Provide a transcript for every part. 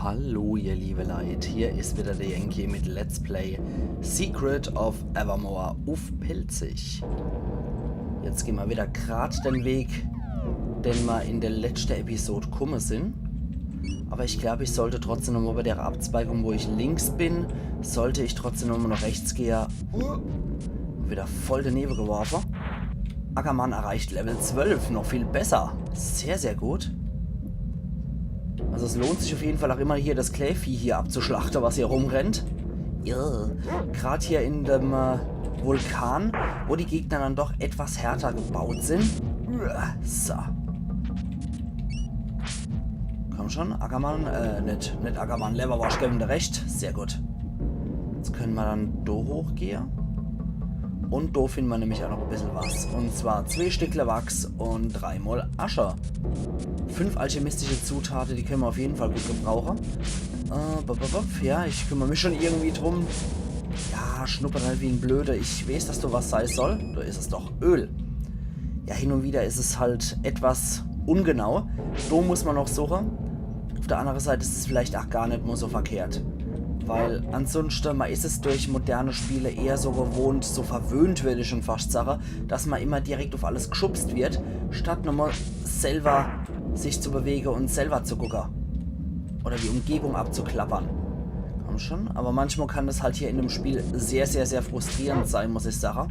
Hallo ihr liebe Leute, hier ist wieder der Yankee mit Let's Play Secret of Evermore auf Pelzig. Jetzt gehen wir wieder gerade den Weg, den wir in der letzten Episode gekommen sind. Aber ich glaube, ich sollte trotzdem nochmal bei der Abzweigung, wo ich links bin, sollte ich trotzdem nochmal nach rechts gehen. Wieder voll daneben geworfen. Ackermann erreicht Level 12, noch viel besser. Sehr, sehr gut. Also es lohnt sich auf jeden Fall auch immer hier das Kläfvieh hier abzuschlachten, was hier rumrennt. Gerade hier in dem Vulkan, wo die Gegner dann doch etwas härter gebaut sind. So. Komm schon, Ackermann, nicht Ackermann, Leverwasch, geben dir recht. Sehr gut. Jetzt können wir dann da hochgehen. Und da finden wir nämlich auch noch ein bisschen was. Und zwar 2 Stückle Wachs und 3 mal Asche. 5 alchemistische Zutaten, die können wir auf jeden Fall gut gebrauchen. Ja, ich kümmere mich schon irgendwie drum. Ja, schnuppert halt wie ein Blöde. Ich weiß, dass du was sein soll. Da ist es doch Öl. Ja, hin und wieder ist es halt etwas ungenau. Da muss man noch suchen. Auf der anderen Seite ist es vielleicht auch gar nicht mehr so verkehrt. Weil ansonsten, man ist es durch moderne Spiele eher so gewohnt, so verwöhnt würde ich schon fast sagen, dass man immer direkt auf alles geschubst wird, statt nochmal selber sich zu bewegen und selber zu gucken. Oder die Umgebung abzuklappern. Komm schon, aber manchmal kann das halt hier in dem Spiel sehr, sehr, sehr frustrierend sein, muss ich sagen.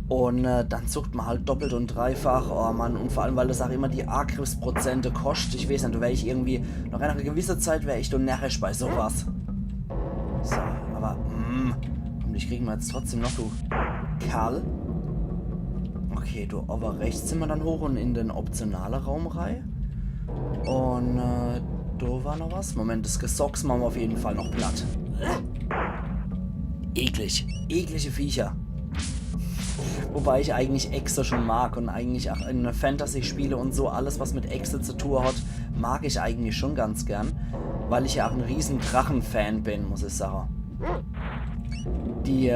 Und dann zuckt man halt doppelt und dreifach, oh Mann, und vor allem, weil das auch immer die Angriffsprozente kostet. Ich weiß nicht, da wäre ich irgendwie, nach einer gewissen Zeit wäre ich doch närrisch bei sowas. So, aber, und ich kriegen wir jetzt trotzdem noch, du Kerl. Okay, du, aber rechts sind wir dann hoch und in den optionalen Raum rein. Und, da war noch was. Moment, das Gesocks machen wir auf jeden Fall noch platt. Eklig, eklige Viecher. Wobei ich eigentlich Echse schon mag und eigentlich auch in Fantasy-Spiele und so, alles was mit Echse zu tun hat, mag ich eigentlich schon ganz gern, weil ich ja auch ein riesen Drachen-Fan bin, muss ich sagen. Die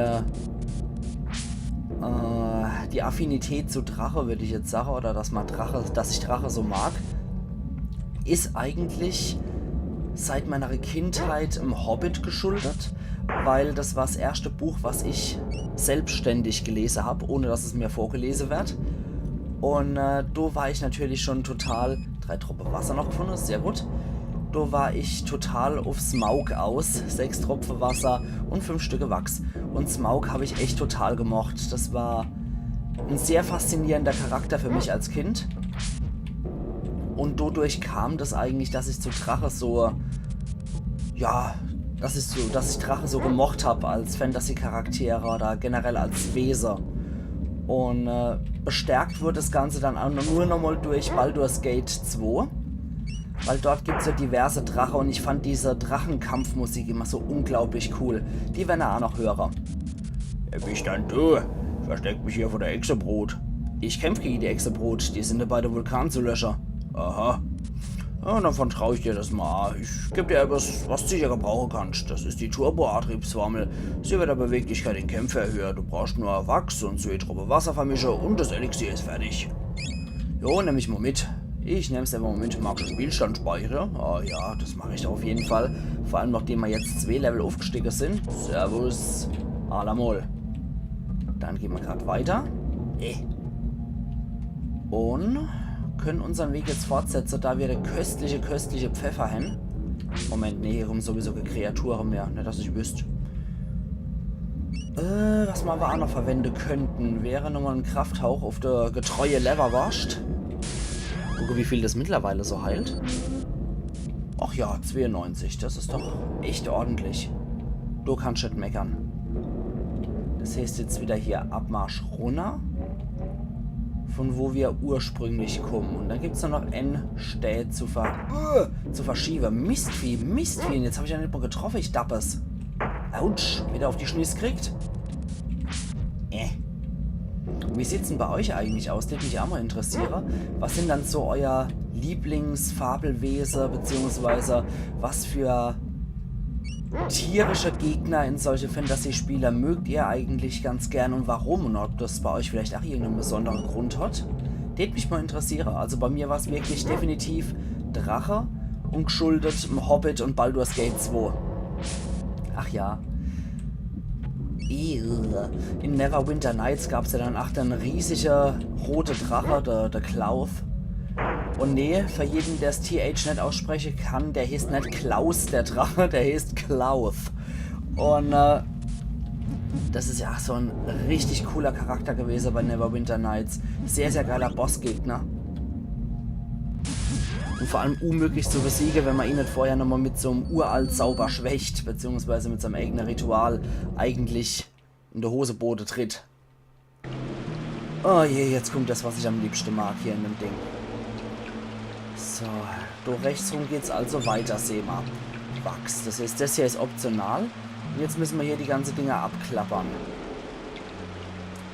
Affinität zu Drache, würde ich jetzt sagen, oder dass ich Drache so mag, ist eigentlich seit meiner Kindheit im Hobbit geschuldet, weil das war das erste Buch, was ich selbstständig gelesen habe, ohne dass es mir vorgelesen wird. Und da war ich natürlich schon total... 3 Tropfen Wasser noch gefunden, sehr gut. Da war ich total auf Smaug aus. 6 Tropfen Wasser und 5 Stücke Wachs. Und Smaug habe ich echt total gemocht. Das war ein sehr faszinierender Charakter für mich als Kind. Und dadurch kam das eigentlich, dass ich zu Drache so... Ja... dass ich Drache so gemocht habe als Fantasy-Charaktere oder generell als Wesen. Und bestärkt wurde das Ganze dann auch nur nochmal durch Baldur's Gate 2. Weil dort gibt es ja diverse Drachen und ich fand diese Drachenkampfmusik immer so unglaublich cool. Die werden auch noch hören. Wer bist denn du? Versteck mich hier vor der Echsebrot. Ich kämpfe gegen die Echsebrot, die sind dabei, der Vulkan zu löschen. Aha. Ja, dann vertraue ich dir das mal. Ich gebe dir etwas, was du sicher gebrauchen kannst. Das ist die Turbo-Antriebsformel. Sie wird der Beweglichkeit in Kämpfen erhöhen. Du brauchst nur Wachs und 2 Tropfen Wasser vermischen und das Elixier ist fertig. Jo, nehme ich mal mit. Ich nehme es einfach mal mit. Magst du Spielstand speichern? Ah ja, das mache ich auf jeden Fall. Vor allem, nachdem wir jetzt 2 Level aufgestiegen sind. Servus. Alamol. Dann gehen wir gerade weiter. Und... können unseren Weg jetzt fortsetzen, da wir köstliche Pfeffer haben. Moment, nee, hier kommen sowieso keine Kreaturen mehr, nicht dass ich wüsste. Was wir aber auch noch verwenden könnten, wäre nochmal ein Krafthauch auf der getreue Leverwurst. Gucke, wie viel das mittlerweile so heilt. Ach ja, 92, das ist doch echt ordentlich. Du kannst nicht meckern. Das heißt jetzt wieder hier Abmarsch runter. Von wo wir ursprünglich kommen. Und dann gibt es noch N-Städt zu verschieben. Mistvieh. Und jetzt habe ich ja nicht mal getroffen, ich dappes. Autsch, wieder auf die Schniss kriegt. Wie sieht es denn bei euch eigentlich aus? Das mich auch mal interessiere. Was sind dann so euer Lieblingsfabelwesen, beziehungsweise was für tierische Gegner in solche Fantasy-Spiele mögt ihr eigentlich ganz gern und warum? Und ob das bei euch vielleicht auch irgendeinen besonderen Grund hat? Das mich mal interessieren. Also bei mir war es wirklich definitiv Drache und geschuldet im Hobbit und Baldur's Gate 2. Ach ja. In Neverwinter Nights gab es ja dann auch den riesiger rote Drache, der Klauth. Und nee, für jeden, der das TH nicht aussprechen kann, der hieß nicht Klaus, der Drache, der hieß Klauth. Und das ist ja so ein richtig cooler Charakter gewesen bei Neverwinter Nights. Sehr, sehr geiler Bossgegner. Und vor allem unmöglich zu besiegen, wenn man ihn nicht vorher nochmal mit so einem Uralt-Zauber schwächt, beziehungsweise mit seinem eigenen Ritual eigentlich in der Hoseboden tritt. Oh je, jetzt kommt das, was ich am liebsten mag hier in dem Ding. So, da rechts rum geht's also weiter, sehen wir. Wachs, das heißt, das hier ist optional. Und jetzt müssen wir hier die ganzen Dinger abklappern.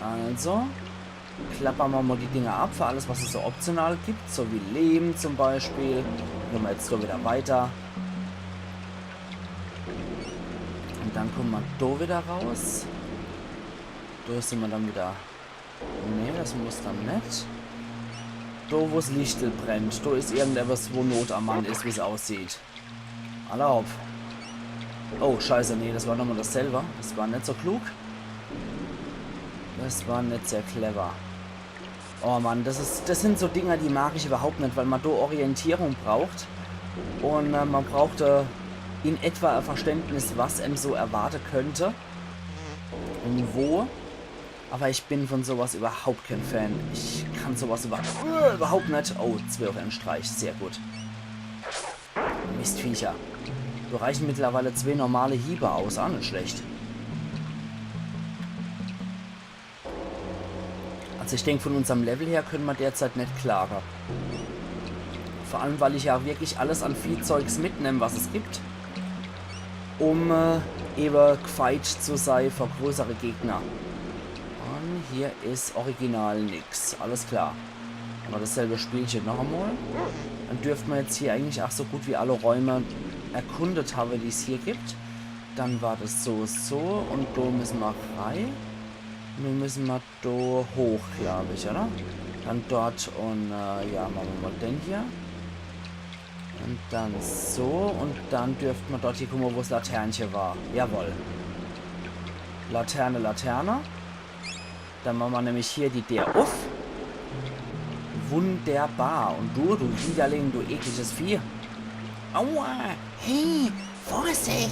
Also, klappern wir mal die Dinger ab für alles, was es so optional gibt. So wie Lehm zum Beispiel. Gehen wir jetzt so wieder weiter. Und dann kommen wir da wieder raus. Da sind wir dann wieder... Ne, das muss dann nicht. Da, wo das Lichtel brennt. Da ist irgendetwas, wo Not am Mann ist, wie es aussieht. Erlaub. Oh, scheiße, nee, das war nochmal dasselbe. Das war nicht so klug. Das war nicht sehr clever. Oh Mann, das sind so Dinger, die mag ich überhaupt nicht, weil man da Orientierung braucht. Und man braucht in etwa ein Verständnis, was einem so erwarten könnte. Und wo. Aber ich bin von sowas überhaupt kein Fan. Ich kann sowas überhaupt nicht. Oh, 2 auf einen Streich. Sehr gut. Mistviecher. Da reichen mittlerweile 2 normale Hiebe aus. Auch nicht schlecht. Also ich denke, von unserem Level her können wir derzeit nicht klagen. Vor allem, weil ich ja wirklich alles an Viehzeugs mitnehme, was es gibt. Um eben gefeit zu sein vor größere Gegner. Und hier ist original nix. Alles klar. Aber dasselbe Spielchen noch einmal. Dann dürften wir jetzt hier eigentlich auch so gut wie alle Räume erkundet haben, die es hier gibt. Dann war das so. Und da müssen wir rein. Nun müssen wir da hoch, glaube ich, oder? Dann dort und ja, machen wir mal den hier. Und dann so. Und dann dürften wir dort hier gucken, wo das Laternchen war. Jawohl. Laterne. Dann machen wir nämlich hier die der auf. Wunderbar. Und du Widerling, du ekliges Vieh. Aua! Hey, Vorsicht!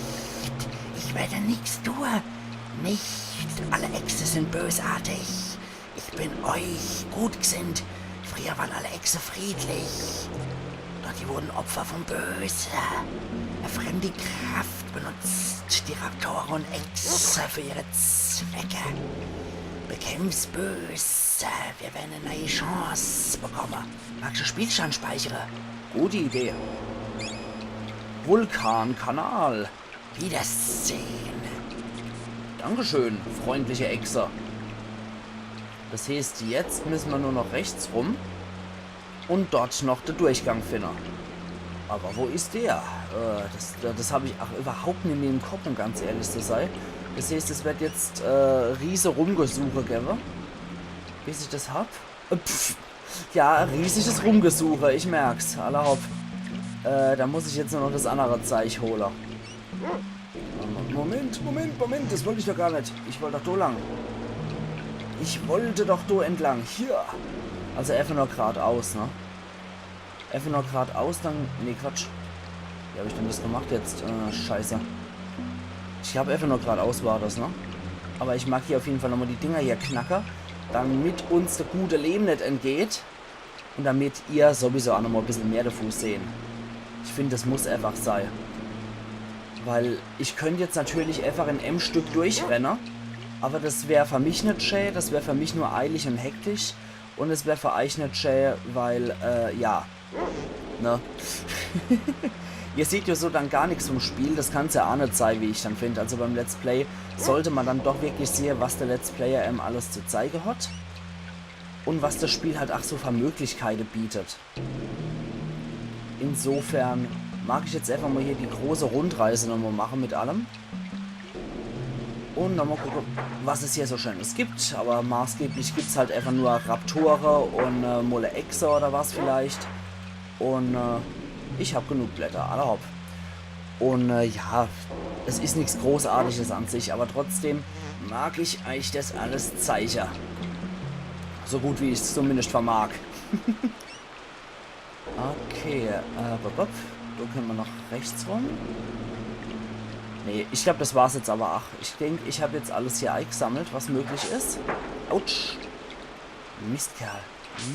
Ich werde nichts tun. Nicht alle Echse sind bösartig. Ich bin euch gut gesinnt. Früher waren alle Echse friedlich. Doch die wurden Opfer vom Böse. Eine fremde Kraft benutzt die Raptoren und Echse für ihre Zwecke. Bekämpf's Böse. Wir werden eine neue Chance bekommen. Magst du Spielstand speichern? Gute Idee. Vulkankanal. Wiedersehen. Dankeschön, freundliche Echse. Das heißt, jetzt müssen wir nur noch rechts rum und dort noch den Durchgang finden. Aber wo ist der? Das habe ich auch überhaupt nicht mehr im Kopf, um ganz ehrlich zu sein. Das heißt, es wird jetzt riese Rumgesuche geben, bis ich das hab. Ja, riesiges Rumgesuche, ich merk's. Allerhaupt. Da muss ich jetzt nur noch das andere Zeich holen. Moment, das wollte ich doch gar nicht. Ich wollte doch da lang. Ich wollte doch da entlang. Hier. Also einfach nur geradeaus, ne? Einfach nur geradeaus, dann... Nee, Quatsch. Wie habe ich denn das gemacht jetzt? Scheiße. Ich habe einfach nur geradeaus war das, ne? Aber ich mag hier auf jeden Fall nochmal die Dinger hier knacken, damit uns der gute Leben nicht entgeht. Und damit ihr sowieso auch nochmal ein bisschen mehr den Fuß sehen. Ich finde, das muss einfach sein. Weil ich könnte jetzt natürlich einfach in M-Stück durchrennen, aber das wäre für mich nicht schön, das wäre für mich nur eilig und hektisch und es wäre für euch nicht schön, weil, ja, ne? Ihr seht ja so dann gar nichts vom Spiel, das kann es ja auch nicht sein, wie ich dann finde. Also beim Let's Play sollte man dann doch wirklich sehen, was der Let's Player alles zu zeigen hat und was das Spiel halt auch so für Möglichkeiten bietet. Insofern mag ich jetzt einfach mal hier die große Rundreise nochmal machen mit allem. Und nochmal gucken, was es hier so Schönes gibt. Aber maßgeblich gibt es halt einfach nur Raptore und Mole Echse oder was vielleicht. Und Ich habe genug Blätter, alle hopp. Und ja, es ist nichts Großartiges an sich, aber trotzdem mag ich euch das alles zeigen. So gut wie ich es zumindest vermag. Okay, da können wir noch rechts rum. Nee, ich glaube, das war's jetzt aber. Ach, ich denke, ich habe jetzt alles hier eingesammelt, was möglich ist. Autsch. Mistkerl.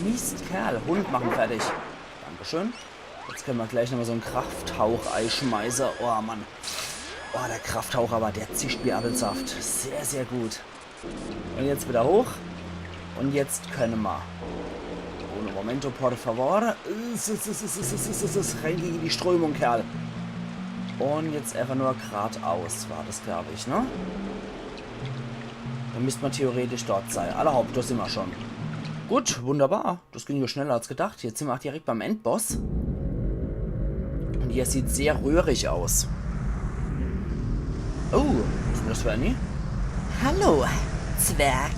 Mistkerl. Hund machen fertig. Dankeschön. Jetzt können wir gleich nochmal so einen Krafthauch-Ei schmeißen. Oh, Mann. Oh, der Krafthauch, aber der zischt wie Apfelsaft. Sehr, sehr gut. Und jetzt wieder hoch. Und jetzt können wir. Ohne Momento, por favor. Rein in die Strömung, Kerl. Und jetzt einfach nur geradeaus, war das, glaube ich, ne? Dann müsste man theoretisch dort sein. Alle Haupt, da sind wir schon. Gut, wunderbar. Das ging ja schneller als gedacht. Jetzt sind wir auch direkt beim Endboss. Und hier sieht sehr röhrig aus. Oh, was ist denn das für eine? Hallo, Zwerg.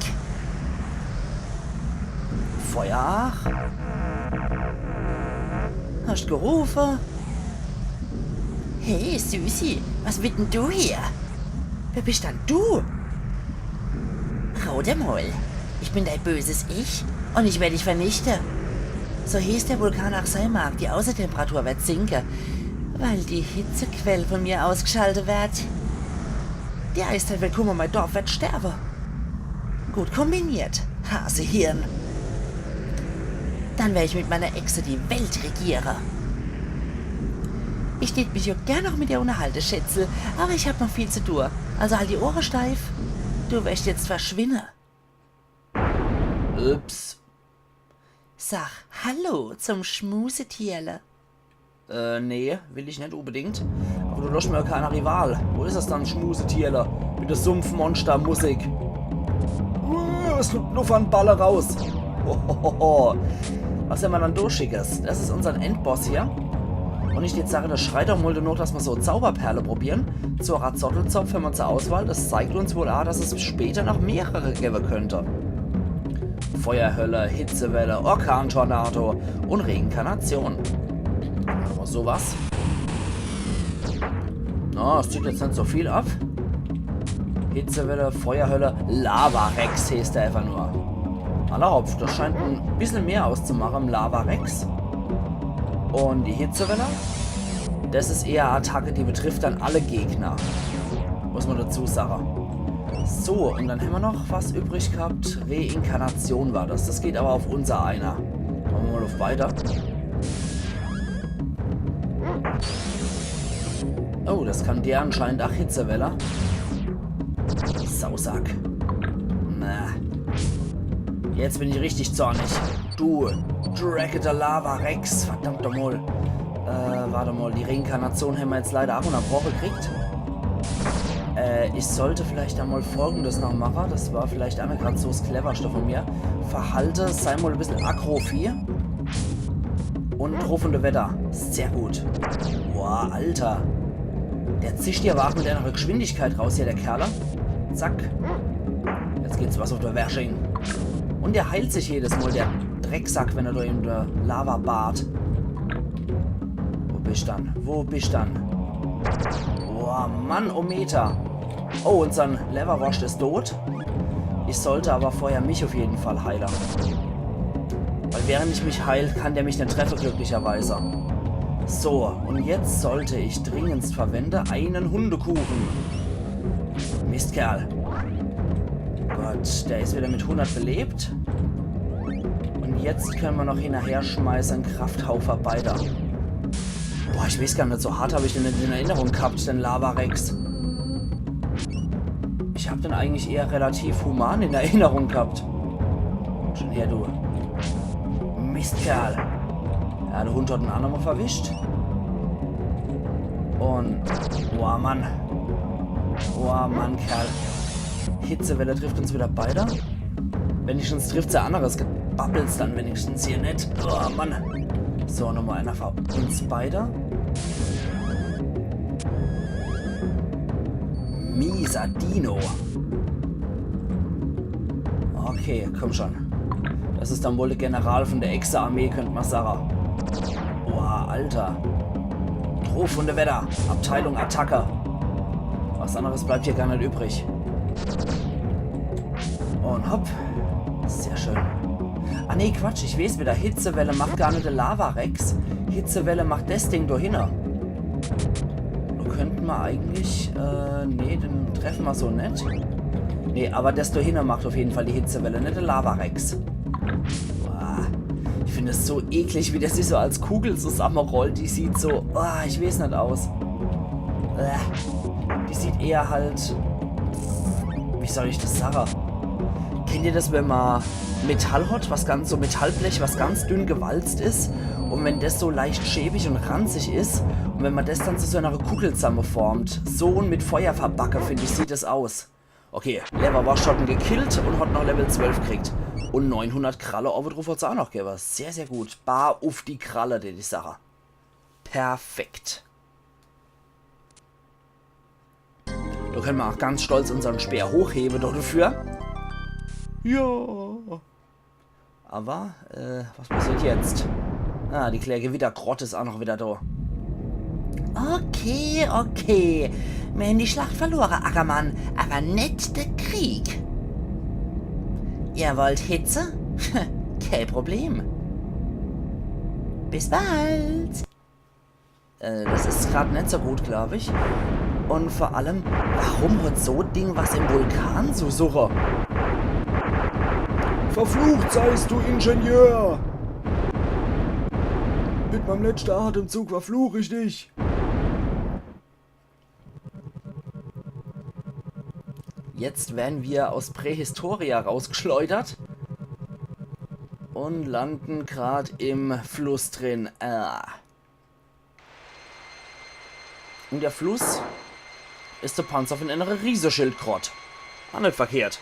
Feuer. Hast du gerufen? Hey, Süßi, was bist denn du hier? Wer bist denn du? Rodemoll, ich bin dein böses Ich und ich werde dich vernichten. So hieß der Vulkan auch sein mag, die Außentemperatur wird sinken, weil die Hitzequelle von mir ausgeschaltet wird. Die Eiszeit will kommen, mein Dorf wird sterben. Gut kombiniert, Hasehirn. Dann werde ich mit meiner Echse die Welt regieren. Ich tät mich ja gern noch mit dir unterhalten, Schätzel, aber ich hab noch viel zu tun. Also halt die Ohren steif. Du wirst jetzt verschwinden. Ups. Sag Hallo zum Schmusetierle. Nee, will ich nicht unbedingt. Aber du löscht mir ja keiner Rival. Wo ist das dann, Schmusetierler? Mit der Sumpfmonster-Musik. Es kommt nur von Balle raus. Hohoho. Was haben wir dann durchschickes? Das ist unser Endboss hier. Und ich jetzt sage, das schreit doch mal nur, dass wir so Zauberperle probieren. Zur Ratzottelzopf haben wir zur Auswahl. Das zeigt uns wohl auch, dass es später noch mehrere geben könnte. Feuerhölle, Hitzewelle, Orkantornado und Reinkarnation. Aber sowas. Na, es zieht jetzt nicht so viel ab. Hitzewelle, Feuerhölle, Lavarex heißt der einfach nur. Allerhopf, das scheint ein bisschen mehr auszumachen, Lavarex. Und die Hitzewelle, das ist eher eine Attacke, die betrifft dann alle Gegner. Muss man dazu sagen. So, und dann haben wir noch was übrig gehabt. Reinkarnation war das. Das geht aber auf unser einer. Machen wir mal auf weiter. Oh, das kann der anscheinend auch Hitzewelle. Sausack. Na. Jetzt bin ich richtig zornig. Du, Dracula Lava Rex. Verdammt mal. Warte mal, die Reinkarnation haben wir jetzt leider auch unterbrochen gekriegt. Ich sollte vielleicht einmal Folgendes noch machen. Das war vielleicht auch nicht gerade so das Cleverste von mir. Verhalte, sei mal ein bisschen Aggro-Vieh. Und rufende Wetter. Sehr gut. Boah, Alter. Der zischt hier aber auch mit einer Geschwindigkeit raus hier, der Kerle. Zack. Jetzt geht's was auf der Wäsching. Und der heilt sich jedes Mal, der Drecksack, wenn er durch der Lava bart. Wo bist du dann? Wo bist du dann? Boah, Mann, oh Meter. Oh, und sein Leverwurst ist tot. Ich sollte aber vorher mich auf jeden Fall heilen. Weil während ich mich heile, kann der mich nicht treffen, glücklicherweise. So, und jetzt sollte ich dringendst verwenden einen Hundekuchen. Mistkerl. Gott, der ist wieder mit 100 belebt. Und jetzt können wir noch hinterher schmeißen, Krafthaufer beider. Boah, ich weiß gar nicht, so hart habe ich den in Erinnerung gehabt, den Lavarex. Ich habe den eigentlich eher relativ human in Erinnerung gehabt. Schon her, du. Mistkerl. Ja, der Hund hat einen anderen verwischt. Und... Boah, Mann. Boah, Mann, Kerl. Hitzewelle trifft uns wieder beide. Wenigstens trifft sie anderes Gebabbels dann wenigstens hier nicht. Oh, Mann. So, nochmal einer von uns beide. Mieser Dino. Okay, komm schon. Das ist dann wohl der General von der Echse-Armee, könnte man sagen. Boah, Alter. Hochfundewetter. Abteilung Attacke. Was anderes bleibt hier gar nicht übrig. Und hopp. Sehr schön. Ah nee, Quatsch. Ich weiß wieder. Hitzewelle macht gar nicht der Lavarex. Hitzewelle macht das Ding da hinten. Da könnten wir eigentlich... nee, den treffen wir so nicht. Nee, aber das da hinten macht auf jeden Fall die Hitzewelle, nicht der Lavarex. Ich finde es so eklig, wie der sich so als Kugel zusammenrollt. Die sieht so... ich weiß nicht aus. Die sieht eher halt... Wie soll ich das sagen? Kennt ihr das, wenn man Metall hat, was ganz so Metallblech, was ganz dünn gewalzt ist? Und wenn das so leicht schäbig und ranzig ist und wenn man das dann zu so einer Kugel zusammenformt, so und mit Feuer verbacke, finde ich, sieht es aus. Okay, Leverwash hat ihn gekillt und hat noch Level 12 gekriegt. Und 900 Kralle drauf hat es auch noch gegeben. Sehr, sehr gut. Bar auf die Kralle, die Sache. Perfekt. Da können wir auch ganz stolz unseren Speer hochheben dafür. Ja. Aber, was passiert jetzt? Ah, die Klärgewittergrott ist auch noch wieder da. Okay, okay. Wir haben die Schlacht verloren, Ackermann, aber nicht der Krieg. Ihr wollt Hitze? Kein Problem. Bis bald. Das ist gerade nicht so gut, glaube ich. Und vor allem, warum hat so ein Ding was im Vulkan so suche? Verflucht seist du, Ingenieur! Mit meinem letzten Atemzug verfluche ich dich. Jetzt werden wir aus Prähistoria rausgeschleudert und landen gerade im Fluss drin. Und der Fluss ist der Panzer von einer Riesenschildkrott. Auch nicht verkehrt.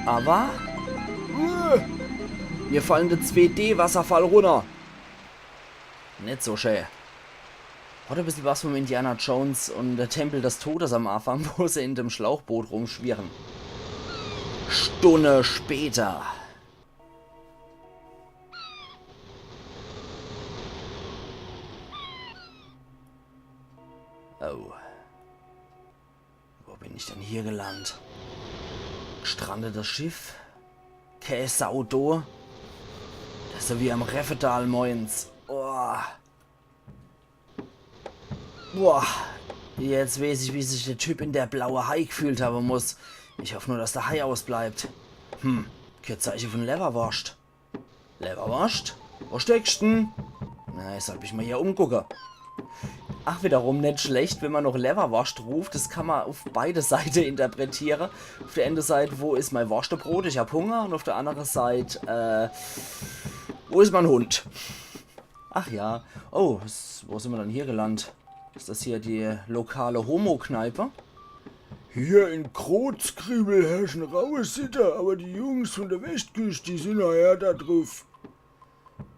Aber mir fallen der 2D-Wasserfall runter. Nicht so schön. Hat ein bisschen was vom Indiana Jones und der Tempel des Todes am Anfang, wo sie in dem Schlauchboot rumschwirren. Stunde später. Oh. Wo bin ich denn hier gelandet? Gestrandetes Schiff. Käsauto. Das ist so wie am Reffetal moins. Oh. Boah, jetzt weiß ich, wie sich der Typ in der blaue Hai gefühlt haben muss. Ich hoffe nur, dass der Hai ausbleibt. Kein Zeichen von Leverwurst. Leverwurst? Wo steckst du denn? Na, jetzt soll ich mal hier umgucken. Ach, wiederum nicht schlecht, wenn man noch Leverwurst ruft. Das kann man auf beide Seiten interpretieren. Auf der einen Seite, wo ist mein Wurstebrot? Ich hab Hunger. Und auf der anderen Seite, wo ist mein Hund? Ach ja. Oh, wo sind wir dann hier gelandet? Ist das hier die lokale Homo-Kneipe? Hier in Krotzkriebel herrschen raue Sitter, aber die Jungs von der Westküste, die sind nachher da drauf.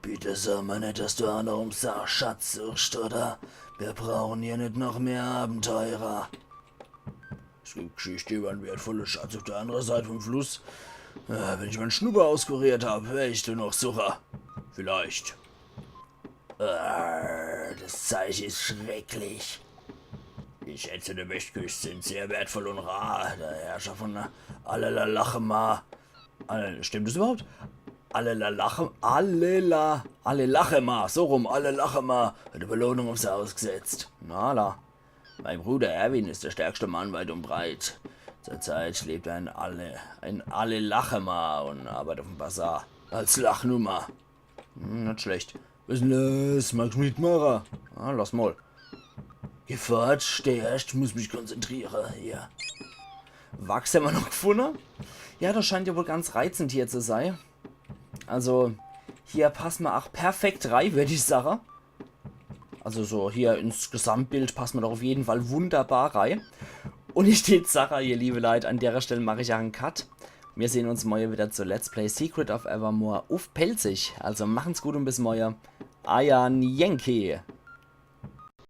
Bitte sag mal nicht, dass du auch noch ums Schatz suchst, oder? Wir brauchen hier nicht noch mehr Abenteurer. Es gibt Geschichte über einen wertvollen Schatz auf der anderen Seite vom Fluss. Wenn ich meinen Schnupper auskuriert habe, wäre ich nur noch Sucher. Vielleicht. Das Zeichen ist schrecklich. Die Schätze der Westküste sind sehr wertvoll und rar. Der Herrscher von Alelachema. Stimmt das überhaupt? Alelachema, so rum, Alelachema, hat eine Belohnung aufs Haus gesetzt. Nala. Mein Bruder Erwin ist der stärkste Mann weit und breit. Zurzeit lebt ein Alelachema und arbeitet auf dem Bazar. Als Lachnummer. Nicht schlecht. Was ist denn das? Magst du mitmachen? Lass mal. Geh fort, steh erst, muss mich konzentrieren. Hier. Wachs haben wir noch gefunden? Ja, das scheint ja wohl ganz reizend hier zu sein. Also, hier passen wir auch perfekt rein, würde ich sagen. Also so hier ins Gesamtbild passen wir doch auf jeden Fall wunderbar rein. Und ich stehe Sache, ihr liebe Leute, an der Stelle mache ich ja einen Cut. Wir sehen uns morgen wieder zu Let's Play Secret of Evermore auf Pelzig. Also machen's gut und bis morgen. Ayan Yankee.